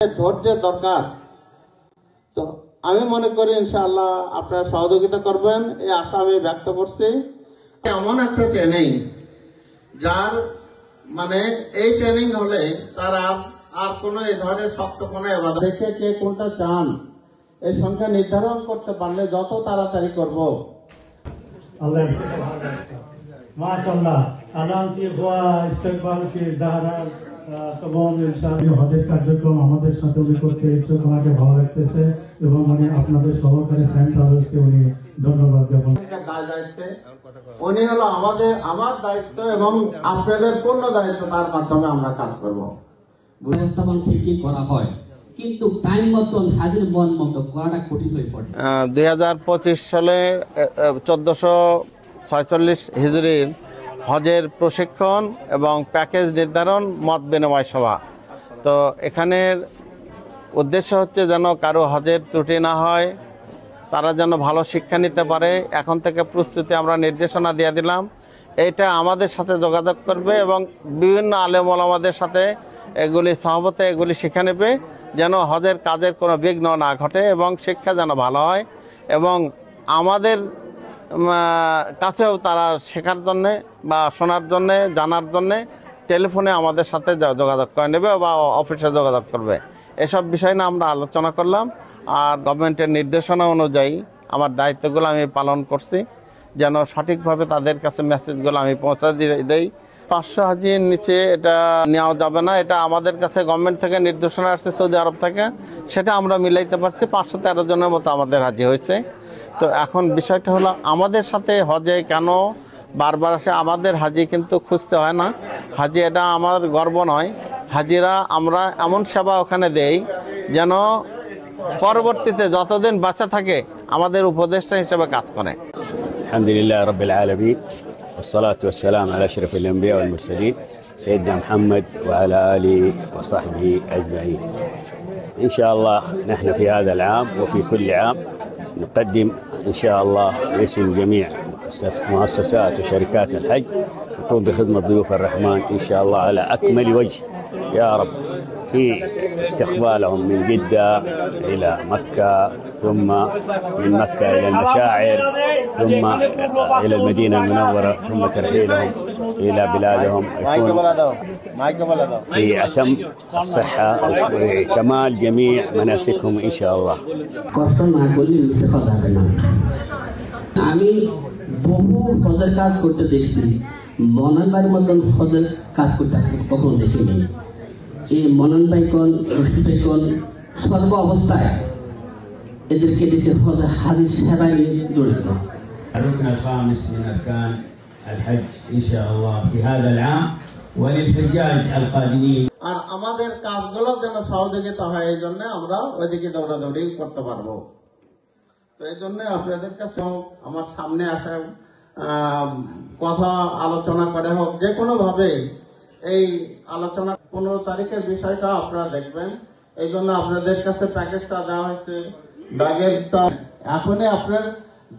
ধৈর্যের দরকার। তো আমি মনে করি ইনশাআল্লাহ আপনারা সহযোগিতা করবেন, এই আশা আমি ব্যক্ত করছি। এমন একটা ট্রেনিং যার মানে এই ট্রেনিং হলে তারা আর কোনো এই ধরনের শক্ত কোনো ইবাদত দেখে কে কোনটা চান এই সংখ্যা নির্ধারণ করতে পারলে যত তাড়াতাড়ি করব। মাশাআল্লাহ আলাম কি হুয়া ইস্তেকবাল কি দাহরা তমাম ইনশাআল্লাহ হজের কার্যক্রম আমাদের সাথে উনি করতে ইচ্ছুক, ওনাকে ভালো লাগতেছে এবং উনি আপনাদের সহকারী সেন্টারকে উনি ধন্যবাদ জ্ঞাপন। উনি হলো আমার দায়িত্ব এবং আপনাদের পূর্ণ দায়িত্ব, তার মাধ্যমে আমরা কাজ করব। ব্যবস্থাপনা ঠিকই করা হয় কিন্তু টাইম মতন হাজির মন মতো করাটা কঠিন হয়ে পড়ে। 2025 সালে 1446 হিজরির হজের প্রশিক্ষণ এবং প্যাকেজ নির্ধারণ মত বিনিময় সভা। তো এখানের উদ্দেশ্য হচ্ছে যেন কারো হজের ত্রুটি না হয়, তারা যেন ভালো শিক্ষা নিতে পারে। এখন থেকে প্রস্তুতি আমরা নির্দেশনা দিয়ে দিলাম। এইটা আমাদের সাথে যোগাযোগ করবে এবং বিভিন্ন আলেম ওলামাদের সাথে এগুলি সহবতে এগুলি শিক্ষা নেবে, যেন হজের কাজের কোনো বিঘ্ন না ঘটে এবং শিক্ষা যেন ভালো হয়। এবং আমাদের কাছেও তারা শেখার জন্যে বা শোনার জন্যে জানার জন্যে টেলিফোনে আমাদের সাথে যোগাযোগ করে নেবে বা অফিসে যোগাযোগ করবে। এসব বিষয় নিয়ে আমরা আলোচনা করলাম। আর গভর্নমেন্টের নির্দেশনা অনুযায়ী আমার দায়িত্বগুলো আমি পালন করছি, যেন সঠিকভাবে তাদের কাছে মেসেজগুলো আমি পৌঁছা দেই। 500 হাজির নিচে এটা নেওয়া যাবে না, এটা আমাদের কাছে গভর্নমেন্ট থেকে নির্দেশনা আসছে সৌদি আরব থেকে, সেটা আমরা মিলাইতে পারছি। 513 জনের মতো আমাদের হাজি হয়েছে। তো এখন বিষয়টা হলো আমাদের সাথে হজে কেন বারবার আসে, আমাদের হাজি কিন্তু খুঁজতে হয় না। হাজি এটা আমার গর্ব নয়, হাজিরা আমরা এমন সেবা ওখানে দেই যেন পরবর্তীতে যতদিন বাঁচা থাকে আমাদের উপদেষ্টা হিসেবে কাজ করে। আলহামদুলিল্লাহ রাব্বিল আলামিন والصلاة والسلام على أشرف الأنبياء والمرسلين سيدنا محمد وعلى آله وصحبه أجمعين. إن شاء الله نحن في هذا العام وفي كل عام نقدم إن شاء الله باسم جميع مؤسسات وشركات الحج نقوم بخدمة ضيوف الرحمن إن شاء الله على أكمل وجه يا رب، في استقبالهم من جدة إلى مكة، ثم من مكة إلى المشاعر، ثم إلى المدينة المنورة، ثم ترحيلهم إلى بلادهم يكون في أتم الصحة وكمال جميع مناسكهم إن شاء الله. আমি বহু হজের কাজ করতে দেখছি, মনান ভাইয়ের মতন হজের কাজ করতে কখনো দেখিনি। এই মনান ভাই কোন রশিদ ভাই কোন সর্ব অবস্থায় এদেরকে দেশে হাজির সেবায় নিয়ে জড়িত। الركن الخامس من أركان الحج إن شاء الله في هذا العام وللحجاج القادمين. আর আমাদের কাজগুলো যেন সহযোগিতা হয়, এই জন্য আমরা ওইদিকে দৌড়াদৌড়ি করতে পারবো। তো এই জন্য আপনাদের কাছে আমার সামনে আসা কথা আলোচনা করে হোক, যে কোনো ভাবে এই আলোচনা 15 তারিখের বিষয়টা আপনারা দেখবেন। এই জন্য আপনাদের কাছে প্যাকেজটা দেওয়া হয়েছে। ব্যাগেরটা এখনই আপনার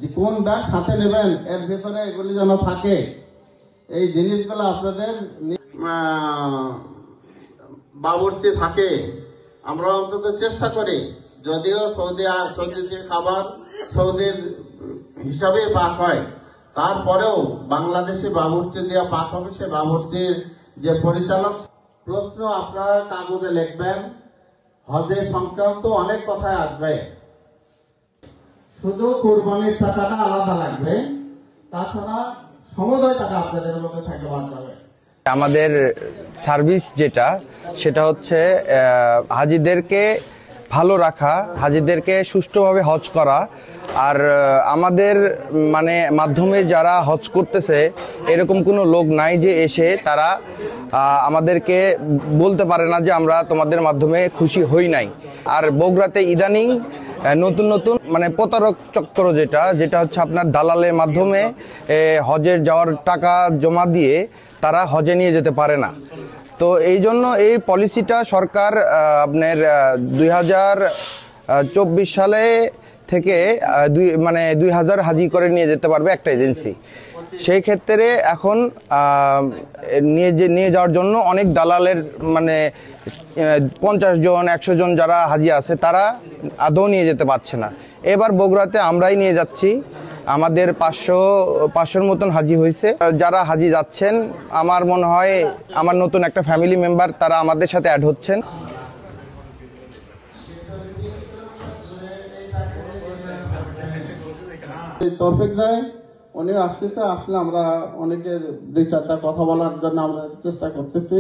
যে কোন ব্যাগ সাথে নেবেন এর ভেতরে এগুলি যেন থাকে, এই জিনিসগুলো আপনাদের বাবুর্চি থাকে। আমরা অন্তত চেষ্টা করি, যদিও সৌদিতে খাবার সৌদির হিসাবে পাক হয়, তারপরেও বাংলাদেশে বাবুর্চি দিয়ে পাক হবে। সে বাবুর্চির যে পরিচালক, প্রশ্ন আপনারা কাগজে লিখবেন। হজে সংক্রান্ত অনেক কথাই আসবে, শুধু কুরবানির টাকাটা আলাদা লাগবে, তাছাড়া সমুদয় টাকা আপনাদের মধ্যে থাকতে পারবে। আমাদের সার্ভিস যেটা, সেটা হচ্ছে হাজিদেরকে ভালো রাখা, হাজিদেরকে সুষ্ঠুভাবে হজ করা। আর আমাদের মানে মাধ্যমে যারা হজ করতেছে এরকম কোনো লোক নাই যে এসে তারা আমাদেরকে বলতে পারে না যে আমরা তোমাদের মাধ্যমে খুশি হই নাই। আর বগুড়াতে ইদানিং নতুন নতুন মানে প্রতারক চক্র যেটা হচ্ছে আপনার দালালের মাধ্যমে হজের যাওয়ার টাকা জমা দিয়ে তারা হজে নিয়ে যেতে পারে না। তো এই জন্য এই পলিসিটা সরকার আপনার 2024 সালে থেকে 2000 হাজি করে নিয়ে যেতে পারবে একটা এজেন্সি। সেই ক্ষেত্রে এখন নিয়ে যাওয়ার জন্য অনেক দালালের মানে 50 জন 100 জন যারা হাজি আছে তারা আদৌ নিয়ে যেতে পারছে না। এবার বগুড়াতে আমরাই নিয়ে যাচ্ছি। আমাদের 500-র মতন হাজি হয়েছে। যারা হাজি যাচ্ছেন আমার মনে হয় আমার নতুন একটা ফ্যামিলি মেম্বার, তারা আমাদের সাথে অ্যাড হচ্ছেন। তৌফিক দেয়, উনি আসতেছে, আসলে আমরা অনেকে 2-4টা কথা বলার জন্য আমরা চেষ্টা করতেছি।